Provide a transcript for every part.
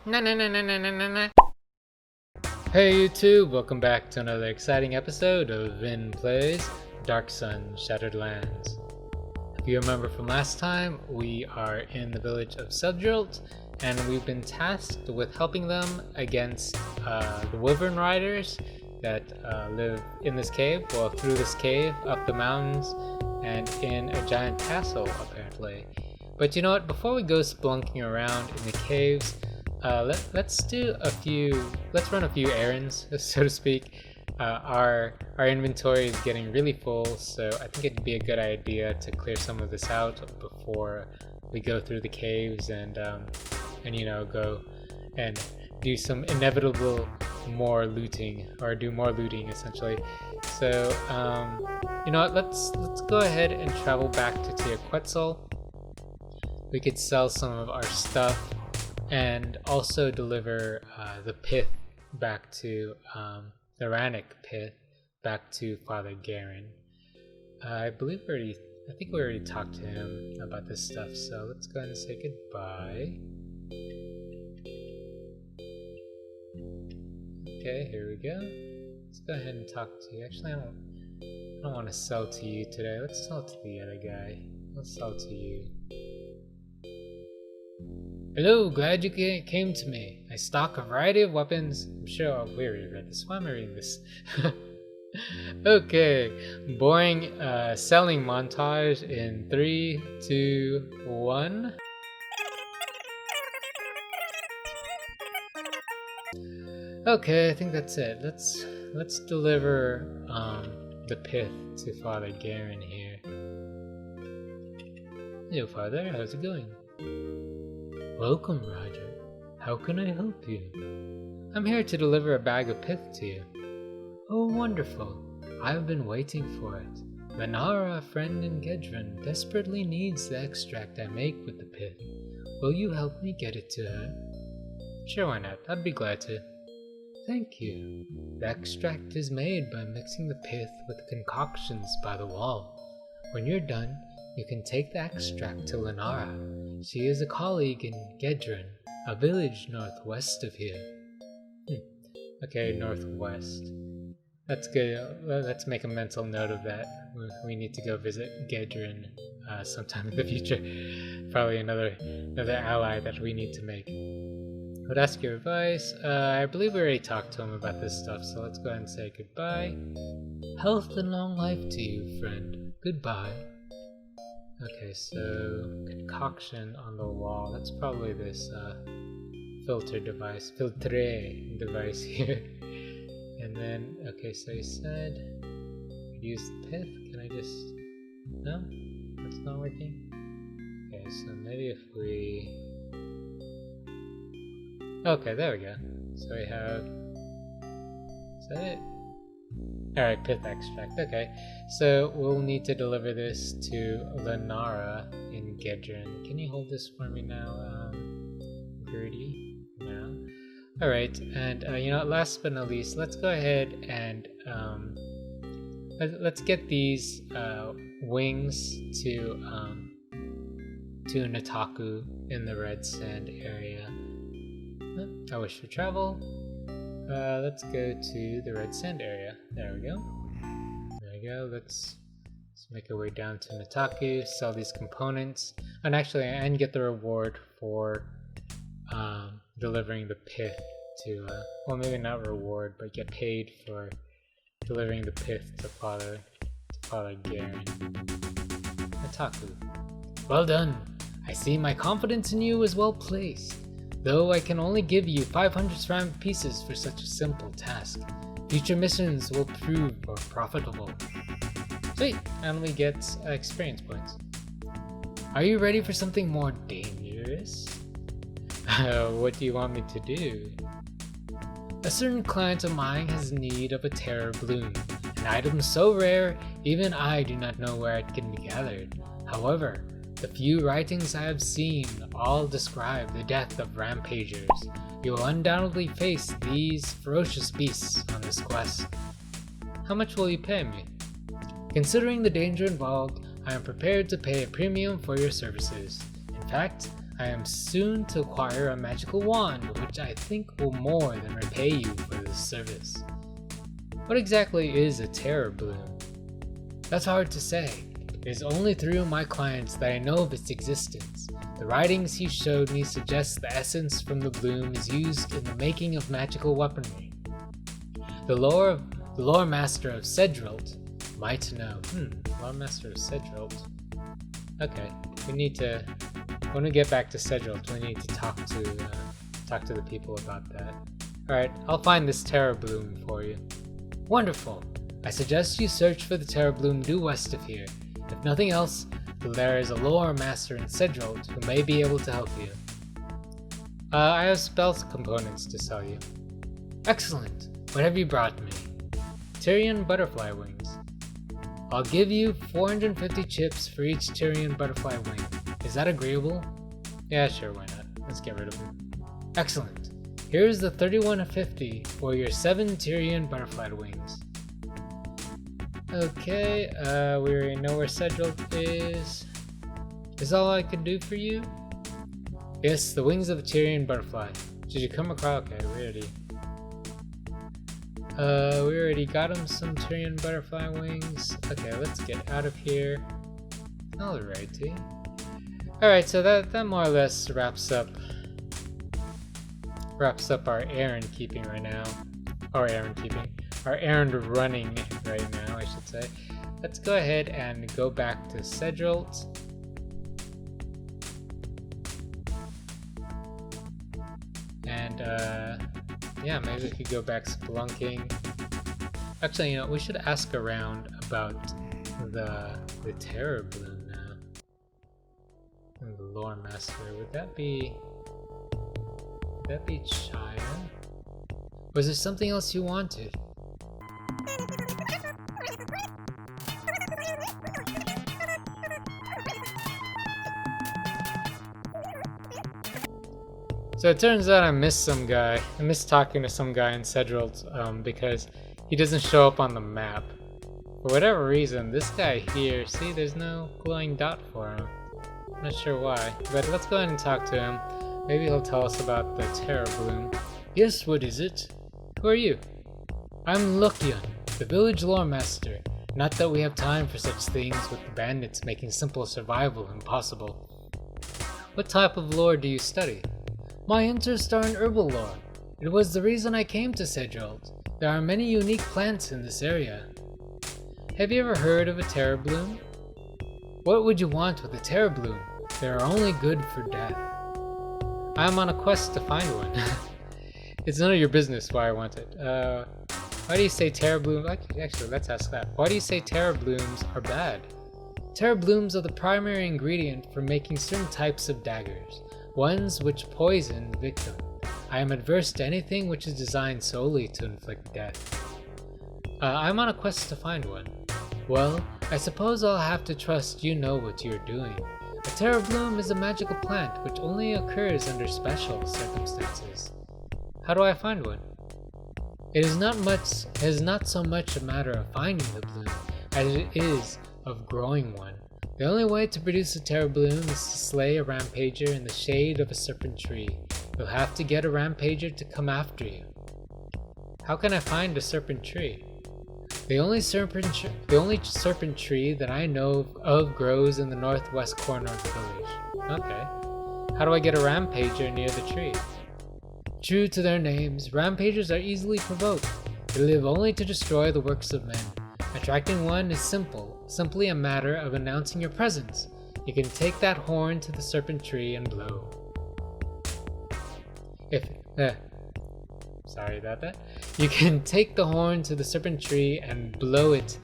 Hey YouTube, welcome back to another exciting episode of Vin Plays Dark Sun Shattered Lands. If you remember from last time, we are in the village of Subdrilt, and we've been tasked with helping them against the Wyvern Riders that live in this cave, well, through this cave, up the mountains, and in a giant castle, apparently. But you know what, before we go splunking around in the caves, let's run a few errands, so to speak. Our inventory is getting really full, so I think it'd be a good idea to clear some of this out before we go through the caves and you know, go and do some inevitable more looting, or do more looting essentially. So you know what, let's go ahead and travel back to Tia Quetzal. We could sell some of our stuff and also deliver the pith back to the Rannick pith back to Father Garen. I think we already talked to him about this stuff, so let's go ahead and say goodbye. Okay, here we go. Let's go ahead and talk to you. Actually, I don't want to sell to you today. Let's sell to the other guy. Let's sell to you. Hello, glad you came to me. I stock a variety of weapons. I'm sure we already read this. Why am I reading this? Okay, boring selling montage in 3, 2, 1. Okay, I think that's it. Let's deliver the pith to Father Garen here. Hello, Father. How's it going? Welcome, Roger. How can I help you? I'm here to deliver a bag of pith to you. Oh, wonderful. I've been waiting for it. Manara, a friend in Gedron, desperately needs the extract I make with the pith. Will you help me get it to her? Sure, why not? I'd be glad to. Thank you. The extract is made by mixing the pith with concoctions by the wall. When you're done, you can take the extract to Lenara. She is a colleague in Gedron, a village northwest of here. Okay, northwest. That's good. Let's make a mental note of that. We need to go visit Gedron sometime in the future. Probably another ally that we need to make. Would ask your advice. I believe we already talked to him about this stuff, so let's go ahead and say goodbye. Health and long life to you, friend. Goodbye. Okay, so concoction on the wall. That's probably this filtre device here. And then, okay, so he said use the pith. Can I just... No? That's not working? Okay, so maybe if we... Okay, there we go. So we have... Is that it? Alright, pith extract. Okay, so we'll need to deliver this to Lenara in Gedron. Can you hold this for me now, Gertie? No. Alright, and you know, last but not least, let's go ahead and let's get these wings to Nataku in the Red Sand area. I wish for travel. Let's go to the Red Sand area. There we go. There we go. Let's make our way down to Nataku, sell these components, and get the reward for delivering the pith to, well, maybe not reward, but get paid for delivering the pith to Father Garen. Nataku. Well done. I see my confidence in you is well placed. Though I can only give you 500 ceramic pieces for such a simple task, future missions will prove more profitable. Sweet, and we get experience points. Are you ready for something more dangerous? What do you want me to do? A certain client of mine has need of a terror bloom, an item so rare even I do not know where it can be gathered. However, the few writings I have seen all describe the death of rampagers. You will undoubtedly face these ferocious beasts on this quest. How much will you pay me? Considering the danger involved, I am prepared to pay a premium for your services. In fact, I am soon to acquire a magical wand, which I think will more than repay you for this service. What exactly is a terror bloom? That's hard to say. It is only through my clients that I know of its existence. The writings he showed me suggest the essence from the bloom is used in the making of magical weaponry. The lore master of Sedrult might know. Lore master of Sedrult. Okay, when we get back to Sedrult, we need to talk to the people about that. Alright, I'll find this terror bloom for you. Wonderful! I suggest you search for the terror bloom due west of here. If nothing else, there is a lore master in Sedrult who may be able to help you. I have spell components to sell you. Excellent! What have you brought me? Tyrian butterfly wings. I'll give you 450 chips for each Tyrian butterfly wing. Is that agreeable? Yeah, sure, why not? Let's get rid of them. Excellent. Here's the 3150 for your 7 Tyrian butterfly wings. Okay, we already know where Sedrult is. Is all I can do for you? Yes, the wings of the Tyrian butterfly. Did you come across? Okay, we already got him some Tyrian butterfly wings. Okay, let's get out of here. Alrighty. Alright, so that more or less wraps up our errand keeping right now. Our errand running right now, I should say. Let's go ahead and go back to Sedrult. And yeah, maybe we could go back spelunking. Actually, you know, we should ask around about the terror bloom now. And the lore master. Would that be Chaya? Was there something else you wanted? So it turns out I missed some guy. I missed talking to some guy in Sedrult because he doesn't show up on the map. For whatever reason, this guy here, see, there's no glowing dot for him. I'm not sure why, but let's go ahead and talk to him. Maybe he'll tell us about the terror bloom. Yes, what is it? Who are you? I'm Lukian, the village lore master. Not that we have time for such things with the bandits making simple survival impossible. What type of lore do you study? My interests are in herbal lore. It was the reason I came to Sedrult. There are many unique plants in this area. Have you ever heard of a terror bloom? What would you want with a terror bloom? They are only good for death. I am on a quest to find one. It's none of your business why I want it. Why do you say terror blooms? Actually, let's ask that. Why do you say terror blooms are bad? Terror blooms are the primary ingredient for making certain types of daggers. Ones which poison the victim. I am adverse to anything which is designed solely to inflict death. I'm on a quest to find one. Well, I suppose I'll have to trust you know what you're doing. A terror bloom is a magical plant which only occurs under special circumstances. How do I find one? It is not so much a matter of finding the bloom as it is of growing one. The only way to produce a terror bloom is to slay a rampager in the shade of a serpent tree. You'll have to get a rampager to come after you. How can I find a serpent tree? The only serpent tree that I know of grows in the northwest corner of the village. Okay. How do I get a rampager near the tree? True to their names, rampagers are easily provoked. They live only to destroy the works of men. Attracting one is simply a matter of announcing your presence. You can take that horn to the serpent tree and blow. Sorry about that. You can take the horn to the serpent tree and blow it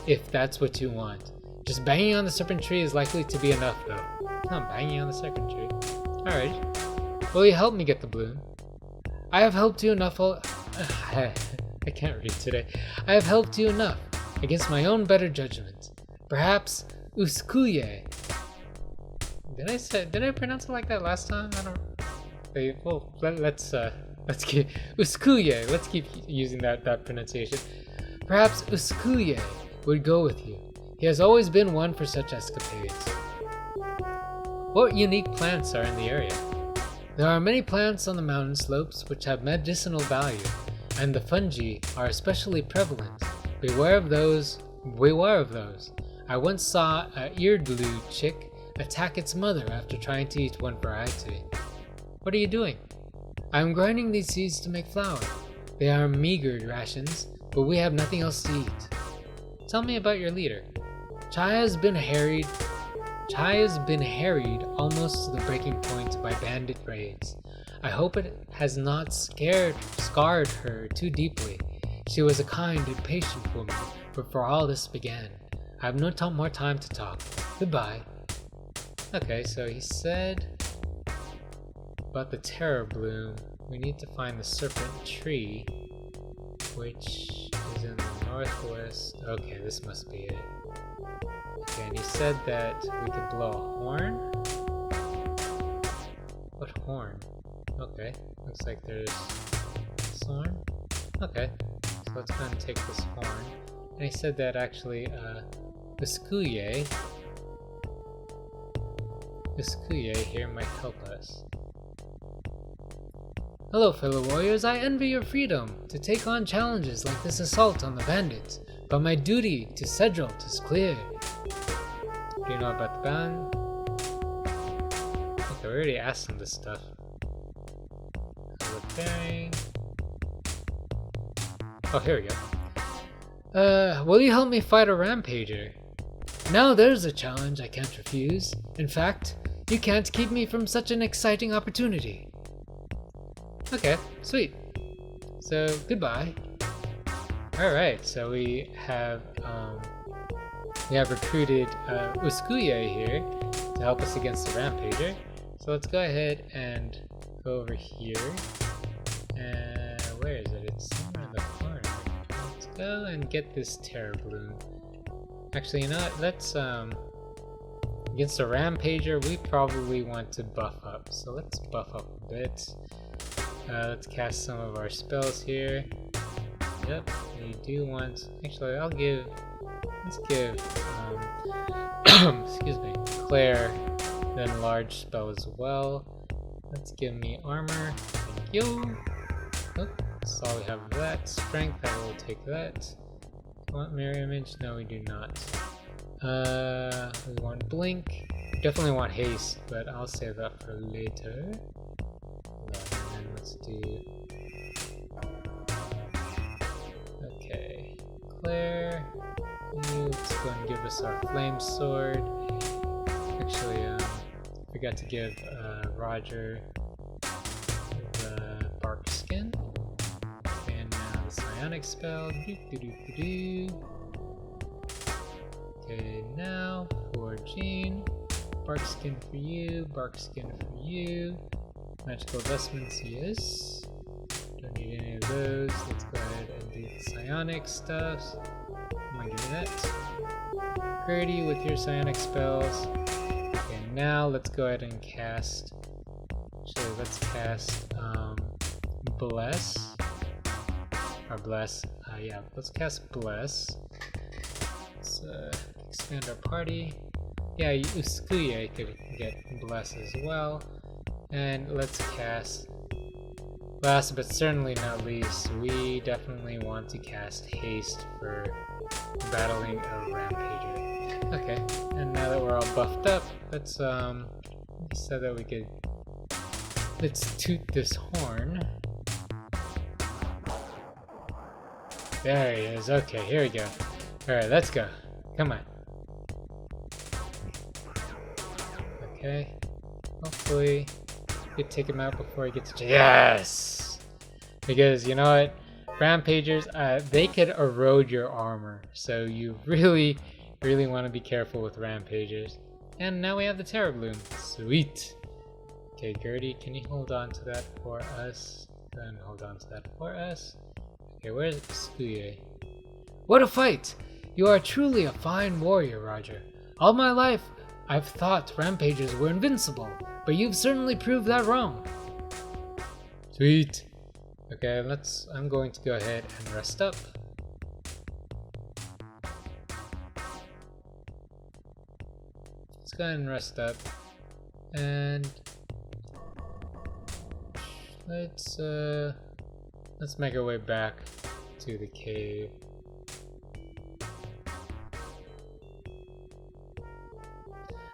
if that's what you want. Just banging on the serpent tree is likely to be enough though. I'm banging on the serpent tree. Alright. Will you help me get the bloom? I have helped you enough. I can't read today. I have helped you enough against my own better judgment. Perhaps Uskuye. Did I pronounce it like that last time? I don't. Well, let's keep Uskuye. Let's keep using that pronunciation. Perhaps Uskuye would go with you. He has always been one for such escapades. What unique plants are in the area? There are many plants on the mountain slopes which have medicinal value, and the fungi are especially prevalent. Beware of those. Beware of those. I once saw a ear-blue chick attack its mother after trying to eat one variety. What are you doing? I am grinding these seeds to make flour. They are meager rations, but we have nothing else to eat. Tell me about your leader. Chai has been harried almost to the breaking point by bandit raids. I hope it has not scarred her too deeply. She was a kind and patient woman before all this began. I have no more time to talk. Goodbye. Okay, so he said about the terror bloom. We need to find the serpent tree, which is in the northwest. Okay, this must be it. Okay, and he said that we could blow a horn. What horn? Okay, looks like there's this horn. Okay, so let's go and take this horn. And he said that actually, Biscuye here might help us. Hello, fellow warriors. I envy your freedom to take on challenges like this assault on the bandits, but my duty to Cedralt is clear. Do you know about the ban? Okay, we already asked him this stuff. Repairing. Oh, here we go. Will you help me fight a rampager? Now there's a challenge I can't refuse. In fact, you can't keep me from such an exciting opportunity. Okay, sweet. So, goodbye. Alright, so we have recruited Uskuye here to help us against the rampager. So let's go ahead and go over here. And where is it? It's somewhere in the corner. Let's go and get this terror bloom. Actually, you know what? Let's against a rampager, we probably want to buff up. So let's buff up a bit. Let's cast some of our spells here. Yep, we do want. Actually, let's give excuse me, Claire then large spell as well. Let's give me armor. Thank you. Oh, that's all we have of that. Strength, I will take that. Want mirror image? No, we do not. We want blink. We definitely want haste, but I'll save that for later. And then let's do. Okay, Claire. Let's go and give us our flame sword. Actually, forgot to give Roger the bark skin. And now the psionic spell. Okay, now for Jean. Bark skin for you, bark skin for you. Magical vestments, yes. Don't need any of those. Let's go ahead and do the psionic stuff. I'm gonna give you that. Gertie with your psionic spells. Okay, now let's go ahead and cast. Actually, let's cast Bless. Or Bless. Yeah, let's cast Bless. Let's expand our party. Yeah, Uskuye could get Bless as well. And let's cast. Last but certainly not least, we definitely want to cast Haste for battling a rampager. Okay, and now that we're all buffed up, let's so that we could toot this horn. There he is. Okay, here we go. Alright, let's go. Come on. Okay. Hopefully we could take him out before he gets to yes! Because you know what? Rampagers, they could erode your armor. So you really want to be careful with rampagers. And now we have the Terror Bloom. Sweet! Okay, Gertie, can you hold on to that for us? Go ahead and hold on to that for us. Okay, where's Skuye? What a fight! You are truly a fine warrior, Roger. All my life, I've thought rampagers were invincible, but you've certainly proved that wrong. Sweet. Okay, I'm going to go ahead and rest up. Let's go ahead and rest up. And let's make our way back to the cave.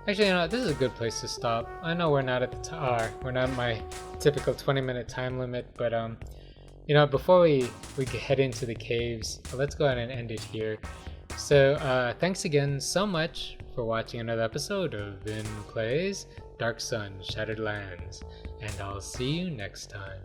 Actually, you know, this is a good place to stop. I know we're not at the we're not at my typical 20-minute time limit, but you know, before we head into the caves, let's go ahead and end it here. So thanks again so much for watching another episode of Vin Plays Dark Sun Shattered Lands, and I'll see you next time.